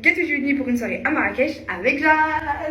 Get je suis venue pour une soirée à Marrakech avec Jade.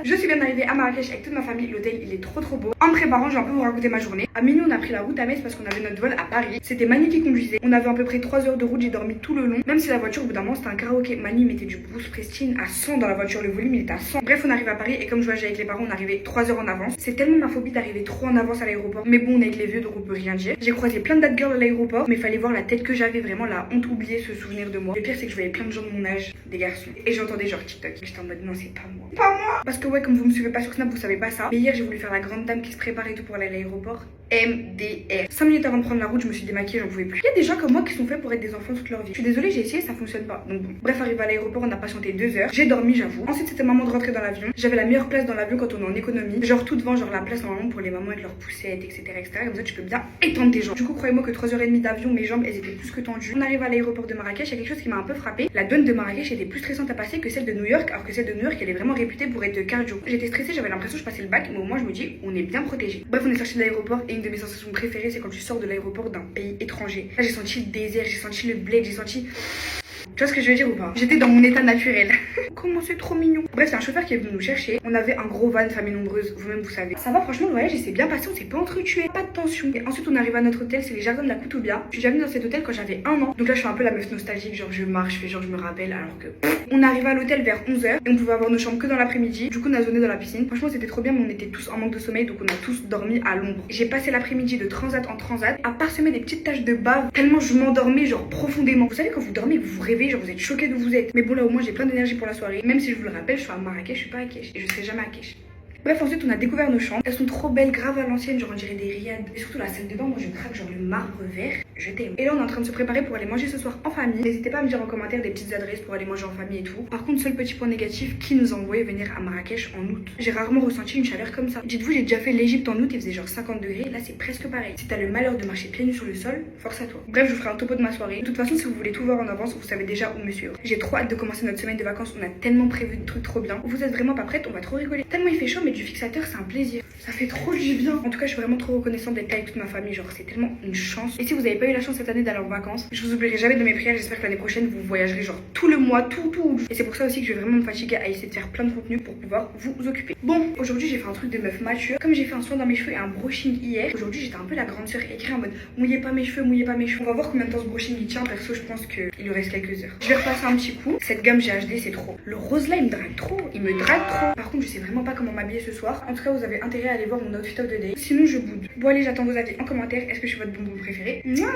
Je suis bien arrivée à Marrakech avec toute ma famille. L'hôtel il est trop beau. En me préparant, je vais un peu vous raconter ma journée. À minuit, on a pris la route à Metz parce qu'on avait notre vol à Paris. C'était Manu qui conduisait. On avait à peu près 3 heures de route. J'ai dormi tout le long. Même si la voiture, au bout d'un moment, c'était un karaoké. Manu mettait du Bruce Springsteen à 100 dans la voiture. Le volume il était à 100. Bref, on arrive à Paris et comme je voyageais avec les parents, on arrivait 3 heures en avance. C'est tellement ma phobie d'arriver trop en avance à l'aéroport. Mais bon, on est avec les vieux donc on peut rien dire. J'ai croisé plein de date girls à l'aéroport, mais fallait voir la tête que j'avais, vraiment la honte oubliée se souvenir de moi. Le pire, c'est que je voyais plein de gens de mon âge, des garçons. Et j'entendais genre TikTok. J'étais en mode non, c'est pas moi. Pas moi. Parce que ouais, comme vous me suivez pas sur Snap, vous savez pas ça. Mais hier, j'ai voulu faire la grande dame qui se prépare et tout pour aller à l'aéroport. MDR. 5 minutes avant de prendre la route, je me suis démaquillée, j'en pouvais plus. Il y a des gens comme moi qui sont faits pour être des enfants toute leur vie. Je suis désolée, j'ai essayé, ça fonctionne pas. Donc bon. Bref, arrivé à l'aéroport, on a patienté 2 heures. J'ai dormi, j'avoue. Ensuite, c'était maman de rentrer dans l'avion. J'avais la meilleure place dans l'avion quand on est en économie. Genre tout devant, genre la place normalement pour les mamans avec leurs poussettes, etc. Comme ça, tu peux bien étendre tes jambes. Du coup, croyez-moi que 3h30 d'avion, mes jambes, elles étaient plus que tendues. On arrive à l'aéroport de Marrakech, il y a quelque chose qui m'a un peu frappée. La douane de Marrakech était plus stressante à passer que celle de New York, alors que celle de New York, elle est vraiment réputée pour être cardio. J'étais stressée, j'avais l'impression que je passais le bac, mais au moins je me dis, on est bien protégé. Bref, on est sorti de l'aéroport et une de mes sensations préférées, c'est quand tu sors de l'aéroport d'un pays étranger. Là, j'ai senti le désert, j'ai senti le bled, j'ai senti... Tu vois ce que je veux dire ou pas? J'étais dans mon état naturel. Comment c'est trop mignon. Bref, c'est un chauffeur qui est venu nous chercher. On avait un gros van, famille nombreuse, vous-même vous savez. Ça va, franchement, le voyage il s'est bien passé, on s'est pas entretué, pas de tension. Et ensuite, on arrive à notre hôtel, c'est les jardins de la Koutoubia. Je suis déjà venue dans cet hôtel quand j'avais 1 an. Donc là, je suis un peu la meuf nostalgique, genre je marche, je fais genre je me rappelle, alors que... On arrive à l'hôtel vers 11h et on pouvait avoir nos chambres que dans l'après-midi. Du coup, on a zoné dans la piscine. Franchement, c'était trop bien, mais on était tous en manque de sommeil, donc on a tous dormi à l'ombre. J'ai passé l'après-midi de transat en transat à parsemer des petites taches de bave, tellement je m'endormais, genre profondément. Vous savez, quand vous dormez, vous vous réveillez, genre vous êtes choqué de vous êtes. Mais bon, là au moins j'ai plein d'énergie pour la soirée. Même si je vous le rappelle, je suis à Marrakech, je suis pas à Kesh et je serai jamais à Kesh. Bref, ensuite on a découvert nos chambres. Elles sont trop belles, grave à l'ancienne, genre on dirait des riades. Et surtout la salle de bain, moi je craque, genre le marbre vert, je t'aime. Et là on est en train de se préparer pour aller manger ce soir en famille. N'hésitez pas à me dire en commentaire des petites adresses pour aller manger en famille et tout. Par contre, seul petit point négatif, qui nous a envoyé venir à Marrakech en août. J'ai rarement ressenti une chaleur comme ça. Dites-vous, j'ai déjà fait l'Égypte en août, il faisait genre 50 degrés. Là c'est presque pareil. Si t'as le malheur de marcher pieds nus sur le sol, force à toi. Bref, je vous ferai un topo de ma soirée. De toute façon, si vous voulez tout voir en avance, vous savez déjà où me suivre. J'ai trop hâte de commencer notre semaine de vacances. On a tellement prévu de trucs trop bien. Vous êtes vraiment pas prête, on va trop rigoler. Tellement il fait chaud, mais du fixateur, c'est un plaisir. Ça fait trop du bien. En tout cas, je suis vraiment trop reconnaissante d'être là avec toute ma famille. Genre, c'est tellement une chance. Et si vous avez pas eu la chance cette année d'aller en vacances, je vous oublierai jamais de mes prières. J'espère que l'année prochaine, vous voyagerez genre tout le mois, tout. Et c'est pour ça aussi que je vais vraiment me fatiguer à essayer de faire plein de contenu pour pouvoir vous occuper. Bon, aujourd'hui, j'ai fait un truc de meuf mature. Comme j'ai fait un soin dans mes cheveux et un brushing hier, aujourd'hui, j'étais un peu la grande sœur écrite en mode mouillez pas mes cheveux, mouillez pas mes cheveux. On va voir combien de temps ce brushing il tient. Perso, je pense qu'il lui reste quelques heures. Je vais repasser un petit coup. Cette gamme GHD, c'est trop. Le rose là, il me drague trop. Il me drague trop. Par contre, je sais vraiment pas comment m'habiller ce soir. En tout cas, vous avez intérêt à aller voir mon outfit of the day. Sinon, je boude. Bon, allez, j'attends vos avis en commentaire. Est-ce que je suis votre bonbon préféré? Mouah.